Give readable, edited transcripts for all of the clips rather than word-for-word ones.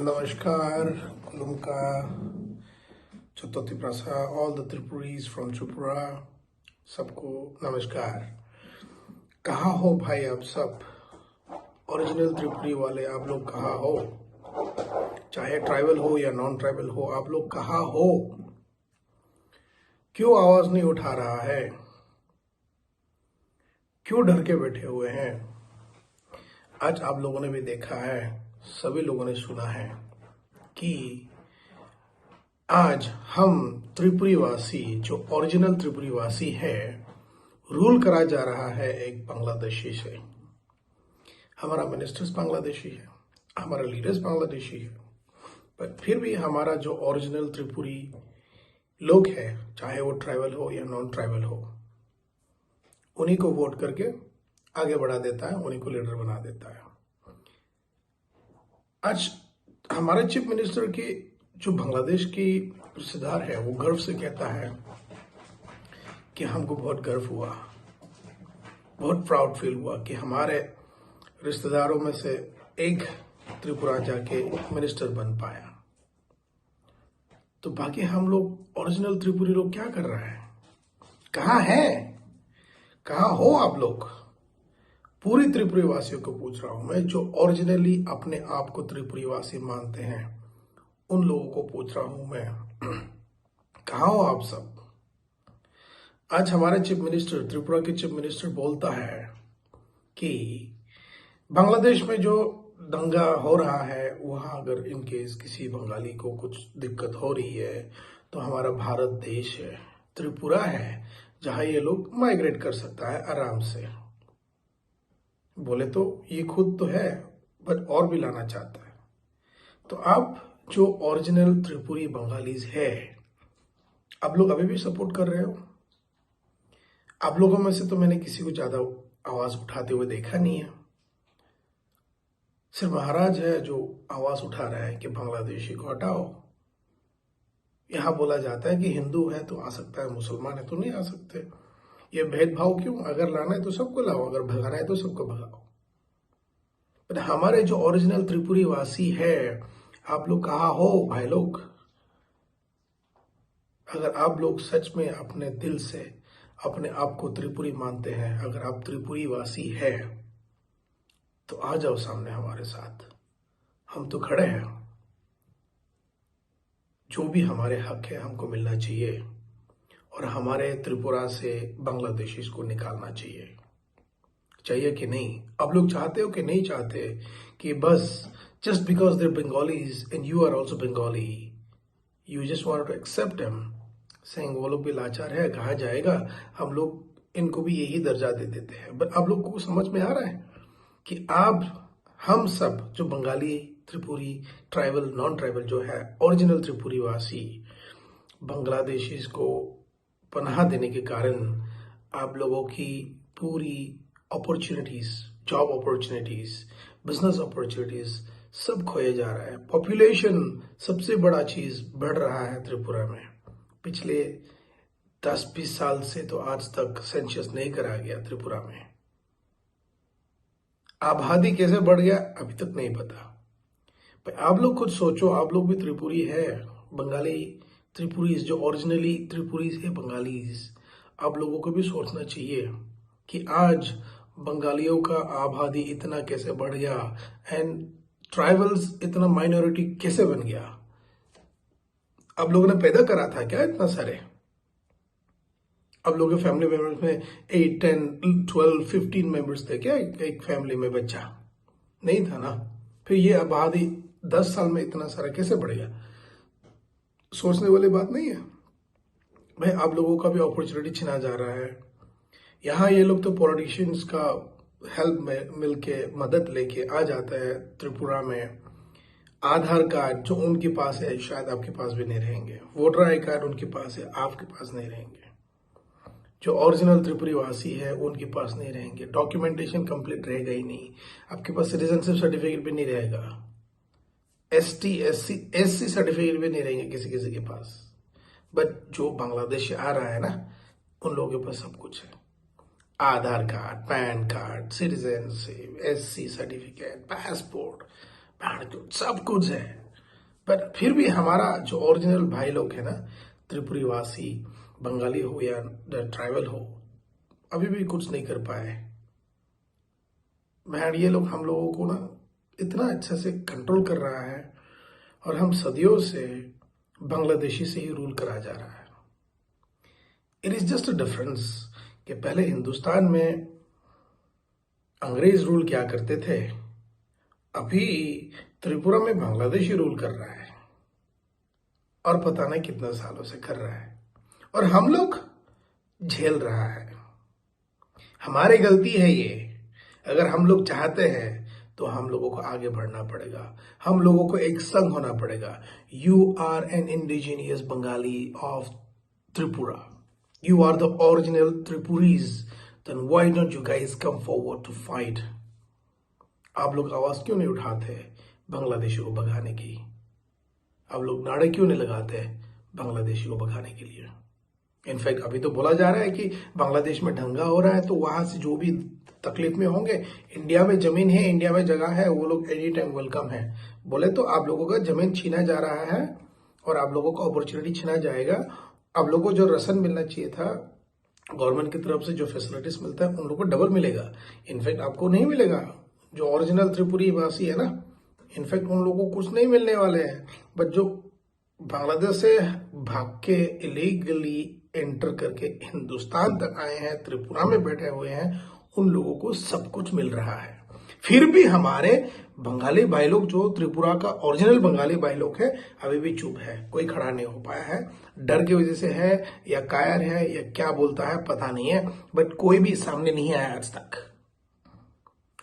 Namaskar, Kulumka, Chatoti Prasa, all the Tripuris from Tripura, सबको नमस्कार। कहाँ हो भाई आप सब? ओरिजिनल त्रिपुरी वाले आप लोग कहाँ हो? चाहे ट्राइबल हो या नॉन ट्राइबल हो, आप लोग कहाँ हो? क्यों आवाज नहीं उठा रहा है? क्यों डर के बैठे हुए हैं? आज आप लोगों ने भी देखा है, सभी लोगों ने सुना है कि आज हम त्रिपुरी वासी जो ओरिजिनल त्रिपुरी वासी है, रूल करा जा रहा है एक बांग्लादेशी से। हमारा मिनिस्टर्स बांग्लादेशी है, हमारा लीडर्स बांग्लादेशी है, पर फिर भी हमारा जो ओरिजिनल त्रिपुरी लोग है, चाहे वो ट्राइबल हो या नॉन ट्राइबल हो, उन्हीं को वोट करके आगे बढ़ा देता है, उन्हीं को लीडर बना देता है। आज हमारे चीफ मिनिस्टर की जो बांग्लादेश की रिश्तेदार है, वो गर्व से कहता है कि हमको बहुत गर्व हुआ, बहुत प्राउड फील हुआ कि हमारे रिश्तेदारों में से एक त्रिपुरा जाके मिनिस्टर बन पाया। तो बाकी हम लोग ओरिजिनल त्रिपुरी लोग क्या कर रहे हैं? कहाँ हैं? कहाँ हो आप लोग? पूरी त्रिपुरी वासियों को पूछ रहा हूं मैं, जो ओरिजिनली अपने आप को त्रिपुरी वासी मानते हैं, उन लोगों को पूछ रहा हूं मैं, कहाँ हो आप सब? आज हमारे चीफ मिनिस्टर, त्रिपुरा के चीफ मिनिस्टर बोलता है कि बांग्लादेश में जो दंगा हो रहा है, वहां अगर इनकेस किसी बंगाली को कुछ दिक्कत हो रही है, तो हमारा भारत देश है, त्रिपुरा है, जहां ये लोग माइग्रेट कर सकता है आराम से। बोले तो ये खुद तो है, बट और भी लाना चाहता है। तो आप जो ओरिजिनल त्रिपुरी बंगालीज है, आप लोग अभी भी सपोर्ट कर रहे हो? आप लोगों में से तो मैंने किसी को ज्यादा आवाज उठाते हुए देखा नहीं है। सिर्फ महाराज है जो आवाज उठा रहा है कि बांग्लादेशी को हटाओ। यहां बोला जाता है कि हिंदू है तो आ सकता है, मुसलमान है तो नहीं आ सकते। ये भेदभाव क्यों? अगर लाना है तो सबको लाओ, अगर भगाना है तो सबको भगाओ। पर हमारे जो ओरिजिनल त्रिपुरी वासी है, आप लोग कहाँ हो भाई लोग? अगर आप लोग सच में अपने दिल से अपने आप को त्रिपुरी मानते हैं, अगर आप त्रिपुरी वासी है, तो आ जाओ सामने हमारे साथ। हम तो खड़े हैं। जो भी हमारे हक है हमको मिलना चाहिए, और हमारे त्रिपुरा से बांग्लादेशी को निकालना चाहिए। चाहिए कि नहीं? आप लोग चाहते हो कि नहीं चाहते कि बस just because they're Bengalis and you are also Bengali, you just want to accept him, saying वो लोग भी लाचार है, कहा जाएगा, हम लोग इनको भी यही दर्जा दे देते हैं। बट आप लोग को समझ में आ रहा है कि आप, हम सब जो Bengali, Tripuri, tribal, non tribal जो है, ओरिजिनल त्रिपुरी वासी, बांग्लादेशीज को पनाह देने के कारण आप लोगों की पूरी opportunities, job opportunities, business opportunities सब खोया जा रहा है। पॉपुलेशन सबसे बड़ा चीज बढ़ रहा है त्रिपुरा में। पिछले 10-20 साल से तो आज तक सेंसस नहीं करा गया त्रिपुरा में। आबादी कैसे बढ़ गया अभी तक नहीं पता। पर आप लोग खुद सोचो, आप लोग भी त्रिपुरी है, बंगाली त्रिपुरीज जो ओरिजिनली त्रिपुरीज है, बंगालीज, आप लोगों को भी सोचना चाहिए कि आज बंगालियों का आबादी इतना कैसे बढ़ गया एंड ट्राइबल्स इतना माइनॉरिटी कैसे बन गया। आप लोगों ने पैदा करा था क्या इतना सारे? आप लोगों के फैमिली मेंबर्स में 8, 10, 12, 15 मेंबर्स थे क्या एक फैमिली में? बच्चा नहीं था ना। फिर ये आबादी 10 साल में इतना सारा कैसे बढ़ गया? सोचने वाली बात नहीं है भाई। आप लोगों का भी अपॉर्चुनिटी छिना जा रहा है। यहाँ ये लोग तो पॉलिटिशियंस का हेल्प में मिलके, मदद लेके आ जाता है त्रिपुरा में। आधार कार्ड जो उनके पास है शायद आपके पास भी नहीं रहेंगे, वोटर आई कार्ड उनके पास है, आपके पास नहीं रहेंगे। जो ओरिजिनल त्रिपुरी वासी है उनके पास नहीं रहेंगे। डॉक्यूमेंटेशन कंप्लीट रहेगा ही नहीं, आपके पास सिटीजनशिप सर्टिफिकेट भी नहीं रहेगा, एसटी, एससी सर्टिफिकेट भी नहीं रहेंगे किसी किसी के पास। बट जो बांग्लादेश आ रहा है ना, उन लोगों के पास सब कुछ है। Aadhaar card, PAN card, citizenship, SC certificate, passport, सब कुछ है। पर फिर भी हमारा जो ओरिजिनल भाई लोग है ना, त्रिपुरीवासी, बंगाली हो या ट्राइबल हो, अभी भी कुछ नहीं कर पाए। मैड ये लोग हम लोगों को ना इतना अच्छे से कंट्रोल कर रहा है, और हम सदियों से बांग्लादेशी से ही रूल करा जा रहा है। It is just a difference कि पहले हिंदुस्तान में अंग्रेज रूल क्या करते थे, अभी त्रिपुरा में बांग्लादेशी रूल कर रहा है, और पता नहीं कितना सालों से कर रहा है, और हम लोग झेल रहा है। हमारी गलती है ये। अगर हम लोग चाहते हैं तो हम लोगों को आगे बढ़ना पड़ेगा, हम लोगों को एक संग होना पड़ेगा। You are an indigenous Bengali of Tripura, you are the original Tripuris, then why don't you guys come forward to fight. आप लोग आवाज क्यों नहीं उठाते बांग्लादेशी को भगाने की? आप लोग नारे क्यों नहीं लगाते बांग्लादेशी को भगाने के लिए? इनफैक्ट अभी तो बोला जा रहा है कि बांग्लादेश में दंगा हो रहा है, तो वहां से जो भी तकलीफ में होंगे, इंडिया में जमीन है, इंडिया में जगह है, वो लोग एनी टाइम वेलकम है। बोले तो आप लोगों का जमीन छीना जा रहा है, और आप लोगों को अपॉर्चुनिटी छीना जाएगा। आप लोगों को जो रसन मिलना चाहिए था गवर्नमेंट की तरफ से, जो फैसिलिटीज मिलता है, उन लोगों को डबल मिलेगा। इनफैक्ट आपको नहीं मिलेगा, जो ओरिजिनल त्रिपुरी वासी है ना, इनफैक्ट उन लोगों को कुछ नहीं मिलने वाले हैं। बट जो बांग्लादेश से भाग के इलीगली एंटर करके हिंदुस्तान तक आए हैं, त्रिपुरा में बैठे हुए हैं, उन लोगों को सब कुछ मिल रहा है। फिर भी हमारे बंगाली भाई लोग, जो त्रिपुरा का ओरिजिनल बंगाली भाई लोग है, अभी भी चुप है, कोई खड़ा नहीं हो पाया है। डर की वजह से है, या कायर है, या क्या बोलता है पता नहीं है, बट कोई भी सामने नहीं आया आज तक।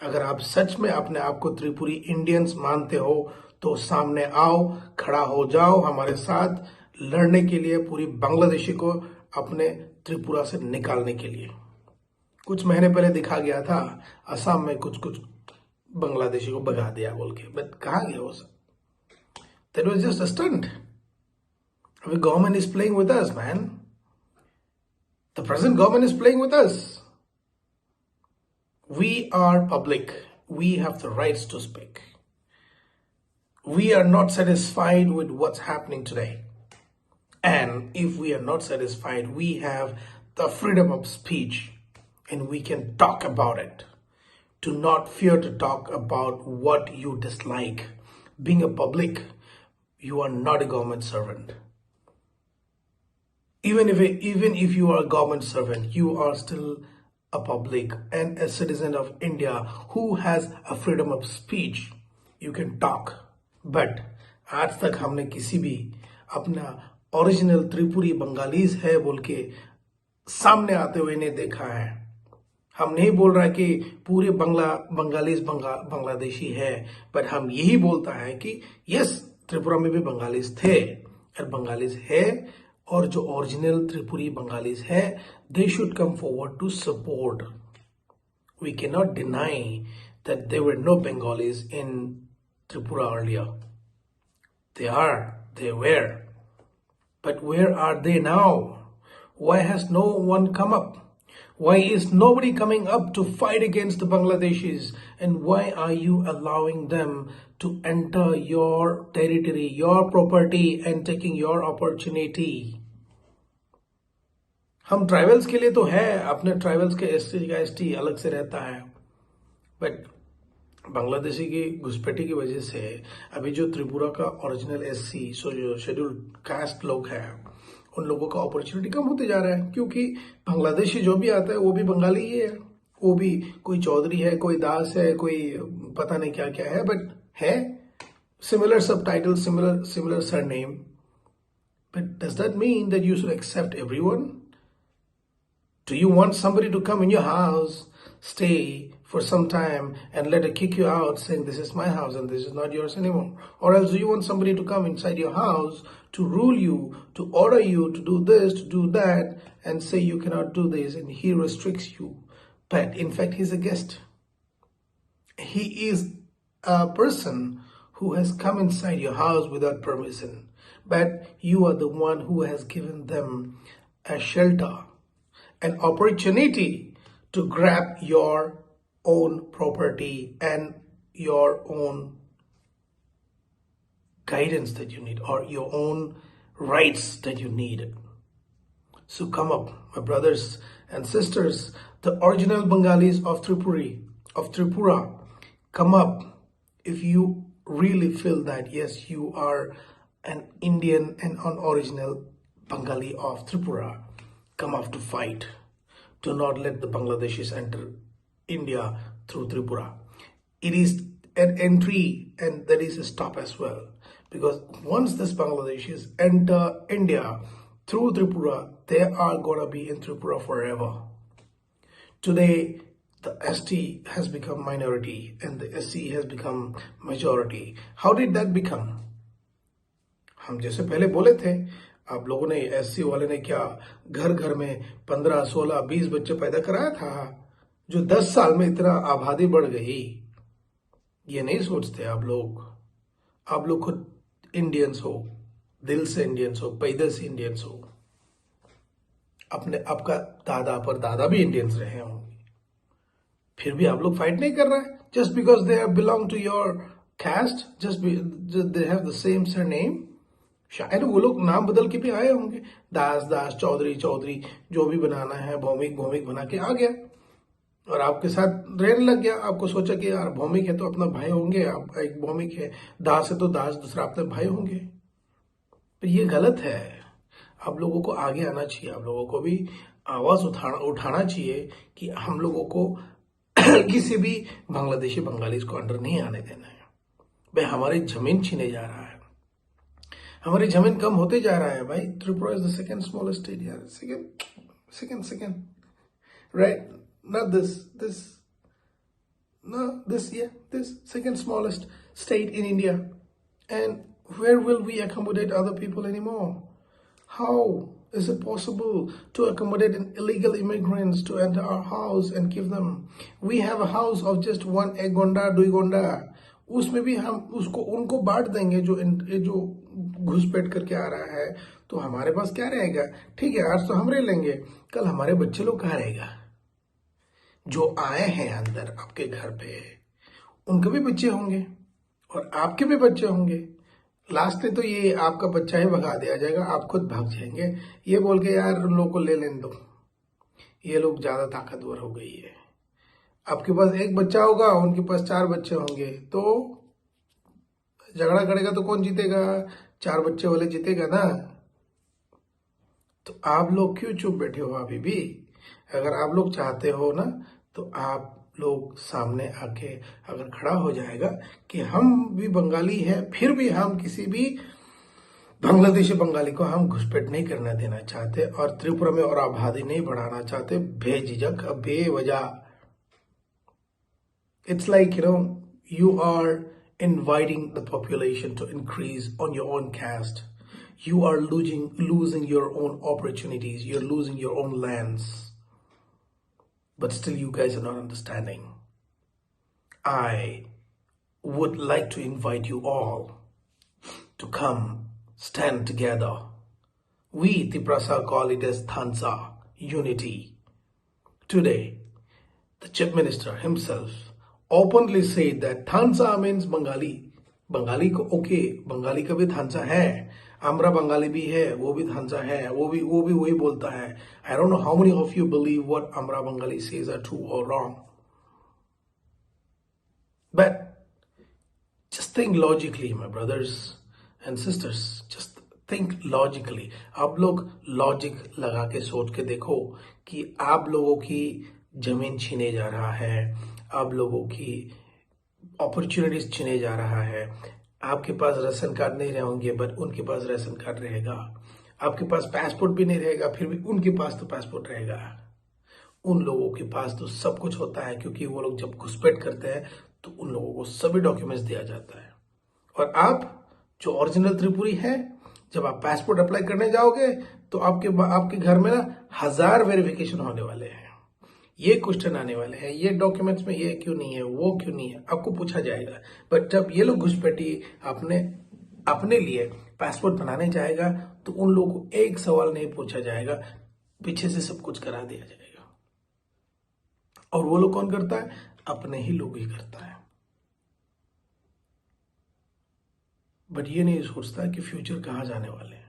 अगर आप सच में अपने आप को त्रिपुरी इंडियंस मानते हो तो सामने आओ, खड़ा हो जाओ हमारे साथ लड़ने के लिए, पूरी बांग्लादेशी को अपने त्रिपुरा से निकालने के लिए। कुछ महीने पहले दिखा गया था असम में कुछ कुछ बांग्लादेशी को भगा दिया बोल के, बट कहाँ गया वो सब? That was just a stunt. अभी government is playing with us man, the present government is playing with us. We are public. We have the rights to speak. We are not satisfied with what's happening today. And if we are not satisfied, we have the freedom of speech, and we can talk about it. Do not fear to talk about what you dislike. Being a public, you are not a government servant. Even if you are a government servant, you are still a public and a citizen of India who has a freedom of speech. You can talk. But आज तक हमने किसी भी अपना original Tripuri Bengalis है बोल के सामने आते हुए नहीं देखा है। हम नहीं बोल रहा कि पूरे बंगालीज बांग्लादेशी है, बट हम यही बोलता है कि यस, त्रिपुरा में भी बंगालीज थे और बंगालीज है, और जो ओरिजिनल त्रिपुरी बंगालीज है, they should come forward to support. We cannot deny that there were no Bengalis in Tripura earlier. They were. But where are they now? Why has no one come up? Why is nobody coming up to fight against the Bangladeshis? And why are you allowing them to enter your territory, your property, and taking your opportunity? हम tribals के लिए तो है, अपने tribals के ST का ST अलग से रहता है, बट बांग्लादेशी की घुसपैठी की वजह से अभी जो त्रिपुरा का ओरिजिनल एससी, जो शेड्यूल्ड कास्ट लोग हैं, उन लोगों का अपॉर्चुनिटी कम होते जा रहा है, क्योंकि बांग्लादेशी जो भी आता है वो भी बंगाली ही है, वो भी कोई चौधरी है, कोई दास है, कोई पता नहीं क्या क्या है, बट है similar subtitle, similar surname. But does that mean that you should accept everyone? Do you want somebody to come in your house, stay for some time, and later kick you out saying this is my house and this is not yours anymore? Or else do you want somebody to come inside your house to rule you, to order you to do this, to do that, and say you cannot do this, and he restricts you? But in fact, he's a guest. He is a person who has come inside your house without permission. But you are the one who has given them a shelter, an opportunity to grab your own property and your own guidance that you need or your own rights that you need. So come up, my brothers and sisters, the original Bengalis of Tripura, come up. If you really feel that yes, you are an Indian and an original Bengali of Tripura, come up to fight. Do not let the Bangladeshis enter India through Tripura. It is an entry and there is a stop as well. Because once this Bangladeshis enter India through Tripura, they are going to be in Tripura forever. Today, the ST has become minority and the SC has become majority. How did that become? हम जैसे पहले बोले थे, आप लोगों ने SC वाले ने क्या घर घर में 15, 16, 20 बच्चे पैदा कराया था, जो 10 साल में इतना आबादी बढ़ गई. ये नहीं सोचते आप लोग. आप लोग खुद इंडियंस हो, दिल से इंडियंस हो, पैदल से इंडियंस हो. अपने आपका दादा पर दादा भी इंडियंस रहे होंगे, फिर भी आप लोग फाइट नहीं कर रहे हैं. Just because they belong to your caste, just they have the same surname. शायद वो लोग नाम बदल के भी आए होंगे, दास दास, चौधरी चौधरी, जो भी बनाना है, भौमिक भौमिक बना के आ गया और आपके साथ रहने लग गया. आपको सोचा कि यार भौमिक है तो अपना भाई होंगे, आप एक भौमिक है, दास है तो दास दूसरा अपने भाई होंगे. तो ये गलत है. आप लोगों को आगे आना चाहिए, आप लोगों को भी आवाज उठाना चाहिए कि हम लोगों को किसी भी बांग्लादेशी बंगालीज को अंडर नहीं आने देना है. भाई हमारी जमीन छीने जा रहा है, हमारी जमीन कम होते जा रहा है. भाई Tripura is the second smallest state यार. Second right, not this second smallest state in India. And where will we accommodate other people anymore? How is it possible to accommodate illegal immigrants to enter our house and give them? We have a house of just 1 एक गोंडा 2 गोंडा, उसमें भी हम उसको उनको बांट देंगे जो घुसपैठ करके आ रहा है. तो हमारे पास क्या रहेगा? ठीक है, आज तो हम रह लेंगे, कल हमारे बच्चे लोग कहाँ रहेगा? जो आए हैं अंदर आपके घर पे, उनके भी बच्चे होंगे और आपके भी बच्चे होंगे. लास्ट में तो ये आपका बच्चा ही भगा दिया जाएगा, आप खुद भाग जाएंगे ये बोल के यार उन लोगों को ले लेने दो, ये लोग ज्यादा ताकतवर हो गई है. आपके पास एक बच्चा होगा, उनके पास 4 बच्चे होंगे, तो झगड़ा करेगा तो कौन जीतेगा? 4 बच्चे वाले जीतेगा ना. तो आप लोग क्यों चुप बैठे हो अभी भी? अगर आप लोग चाहते हो ना, तो आप लोग सामने आके अगर खड़ा हो जाएगा कि हम भी बंगाली है, फिर भी हम किसी भी बांग्लादेशी बंगाली को हम घुसपैठ नहीं करना देना चाहते और त्रिपुरा में और आबादी नहीं बढ़ाना चाहते बेझिझक बेवजह. It's like you are inviting the population to increase on your own caste. You are losing your own opportunities, you're losing your own lands. But still you guys are not understanding. I would like to invite you all to come stand together. We Tiprasa call it as Thansa, unity. Today, the Chief Minister himself openly said that Thansa means Bengali. Bengali को okay, Bengali का भी थांसा है, आमरा बंगाली भी है, वो भी थांसा है, वो भी वही बोलता है. I don't know how many of you believe what Amra Bengali says are true or wrong. But just think logically, my brothers and sisters. Just think logically. आप लोग लॉजिक लगा के सोच के देखो कि आप लोगों की जमीन छीने जा रहा है, आप लोगों की अपॉर्चुनिटीज छीने जा रहा है. आपके पास राशन कार्ड नहीं रहेंगे बट उनके पास राशन कार्ड रहेगा. आपके पास पासपोर्ट भी नहीं रहेगा, फिर भी उनके पास तो पासपोर्ट रहेगा. उन लोगों के पास तो सब कुछ होता है, क्योंकि वो लोग जब घुसपैठ करते हैं तो उन लोगों को सभी डॉक्यूमेंट्स दिया जाता है. और आप जो ओरिजिनल त्रिपुरी है, जब आप पासपोर्ट अप्लाई करने जाओगे तो आपके घर में ना 1000 वेरिफिकेशन होने वाले हैं. ये क्वेश्चन आने वाले हैं, ये डॉक्यूमेंट्स में ये क्यों नहीं है, वो क्यों नहीं है, आपको पूछा जाएगा. बट जब ये लोग घुसपैठी अपने लिए पासपोर्ट बनाने जाएगा तो उन लोगों को एक सवाल नहीं पूछा जाएगा, पीछे से सब कुछ करा दिया जाएगा. और वो लोग कौन करता है? अपने ही लोग ही करता है. बट ये नहीं सोचता कि फ्यूचर कहाँ जाने वाले हैं।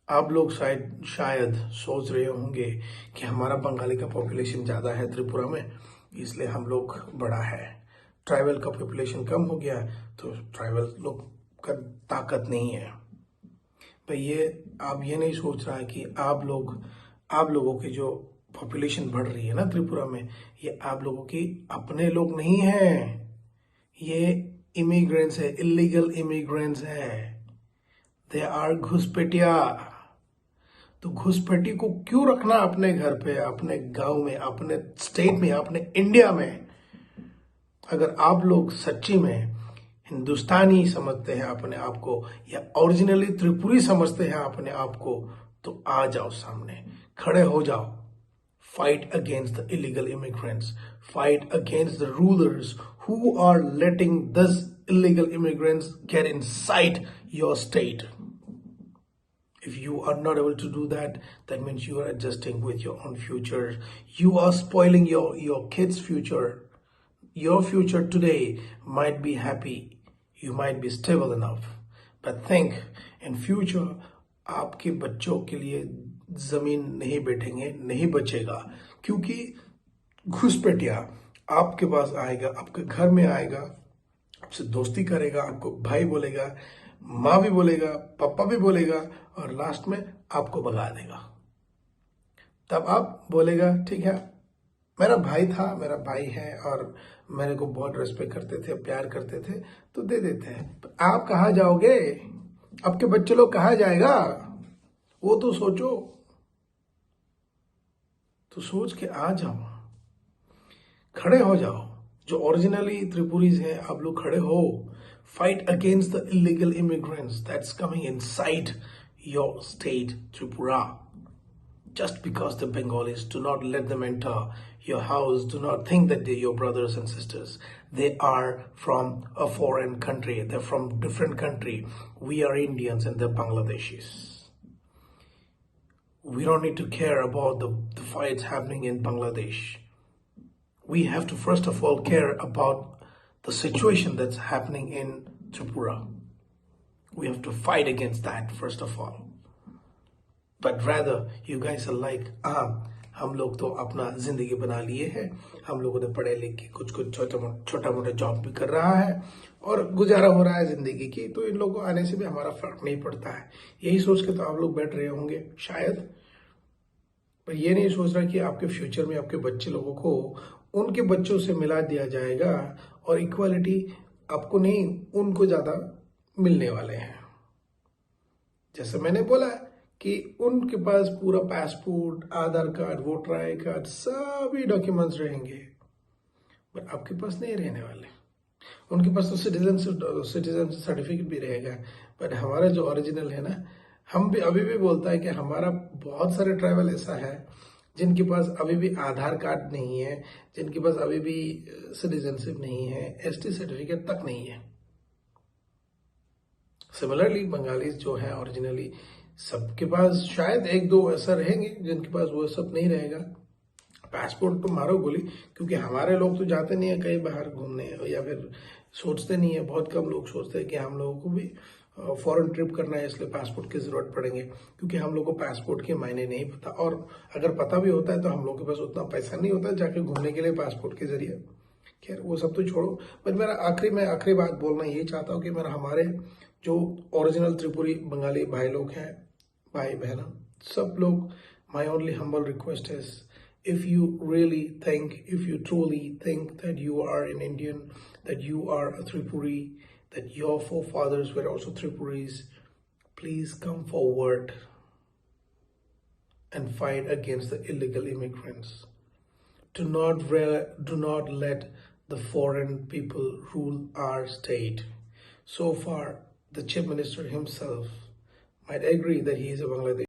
आप लोग शायद सोच रहे होंगे कि हमारा बंगाली का पॉपुलेशन ज़्यादा है त्रिपुरा में, इसलिए हम लोग बड़ा है। ट्राइबल का पॉपुलेशन कम हो गया तो ट्राइबल लोग का ताकत नहीं है। भाई ये आप ये नहीं सोच रहा है कि आप लोगों की जो पॉपुलेशन बढ़ रही है ना त्रिपुरा में, ये आप लोगों की अपने लोग नहीं हैं, ये इमिग्रेंट्स है, इलीगल इमिग्रेंट्स है। दे आर घुसपैठिया। तो घुसपैठी को क्यों रखना अपने घर पे, अपने गांव में, अपने स्टेट में, अपने इंडिया में? अगर आप लोग सच्ची में हिंदुस्तानी समझते हैं अपने आप को, या ओरिजिनली त्रिपुरी समझते हैं अपने आप को, तो आ जाओ सामने, खड़े हो जाओ। Fight against the illegal immigrants. Fight against the rulers who are letting these illegal immigrants get inside your state. If you are not able to do that, that means you are adjusting with your own future. You are spoiling your kids' future. Your future today might be happy. You might be stable enough. But think, in future, आपके बच्चों के लिए जमीन नहीं बैठेंगे, नहीं बचेगा, क्योंकि घुसपैठिया आपके पास आएगा, आपके घर में आएगा, आपसे दोस्ती करेगा, आपको भाई बोलेगा, माँ भी बोलेगा, पापा भी बोलेगा, और लास्ट में आपको भगा देगा। तब आप बोलेगा ठीक है, मेरा भाई था, मेरा भाई है, और मेरे को बहुत रेस्पेक्ट करते थे, प्यार करते थे, तो दे देते हैं। आप कहाँ जाओगे? आपके बच्चे लोग कहाँ जाएगा? वो तो सोचो। तो सोच के आ जाओ, खड़े हो जाओ। जो ओरिजिनली त्रिपुरीज हैं, आप लोग खड़े हो। Fight against the illegal immigrants that's coming inside your state Tripura. Just because the Bengalis, do not let them enter your house. Do not think that they're your brothers and sisters. They are from a foreign country. They're from different country. We are Indians and they're Bangladeshis. We don't need to care about the fights happening in Bangladesh. We have to first of all care about the situation that's happening in Tripura. We have to fight against that first of all. But rather, you guys are like, हम लोग तो अपना जिंदगी बना लिए हैं, हम लोगों ने पढ़े लिखे कुछ छोटा मोटा जॉब भी कर रहा है और गुजारा हो रहा है जिंदगी की, तो इन लोगों आने से भी हमारा फर्क नहीं पड़ता है। यही सोच के तो आप लोग बैठ रहे होंगे शायद, पर ये नहीं सोच रहा कि आपके फ्यूचर में आपके बच्चे लोगों को उनके बच्चों से मिला दिया जाएगा, और इक्वालिटी आपको नहीं, उनको ज्यादा मिलने वाले हैं। जैसे मैंने बोला कि उनके पास पूरा passport, Aadhaar card, voter I card, सभी डॉक्यूमेंट्स रहेंगे, पर आपके पास नहीं रहने वाले। उनके पास तो सिटीजन सर्टिफिकेट भी रहेगा, पर हमारा जो ओरिजिनल है ना, हम भी अभी भी बोलता है कि हमारा बहुत सारे ट्राइबल ऐसा है जिनके पास अभी भी आधार कार्ड नहीं है, जिनके पास अभी भी सिटीजनशिप नहीं है, एसटी सर्टिफिकेट तक नहीं है। सिमिलरली बंगालीज जो है ओरिजिनली, सबके पास शायद एक दो ऐसा रहेंगे जिनके पास वो सब नहीं रहेगा। पासपोर्ट तो मारो गोली, क्योंकि हमारे लोग तो जाते नहीं है कहीं बाहर घूमने, या फिर सोचते नहीं है, बहुत कम लोग सोचते हैं कि हम लोगों को भी फॉरेन ट्रिप करना है, इसलिए पासपोर्ट की जरूरत पड़ेंगे, क्योंकि हम लोग को पासपोर्ट के मायने नहीं पता, और अगर पता भी होता है तो हम लोग के पास उतना पैसा नहीं होता जाके घूमने के लिए पासपोर्ट के जरिए। खैर वो सब तो छोड़ो, पर मेरा आखिरी बात बोलना यही चाहता हूँ कि मेरा हमारे जो ओरिजिनल त्रिपुरी बंगाली भाई लोग हैं, भाई बहना, सब लोग, my only humble request is, if you truly think that you are an Indian, that you are a Tripuri, that your forefathers were also Tripuris, please come forward and fight against the illegal immigrants. Do not let the foreign people rule our state. So far, the Chief Minister himself might agree that he is a Bangladeshi.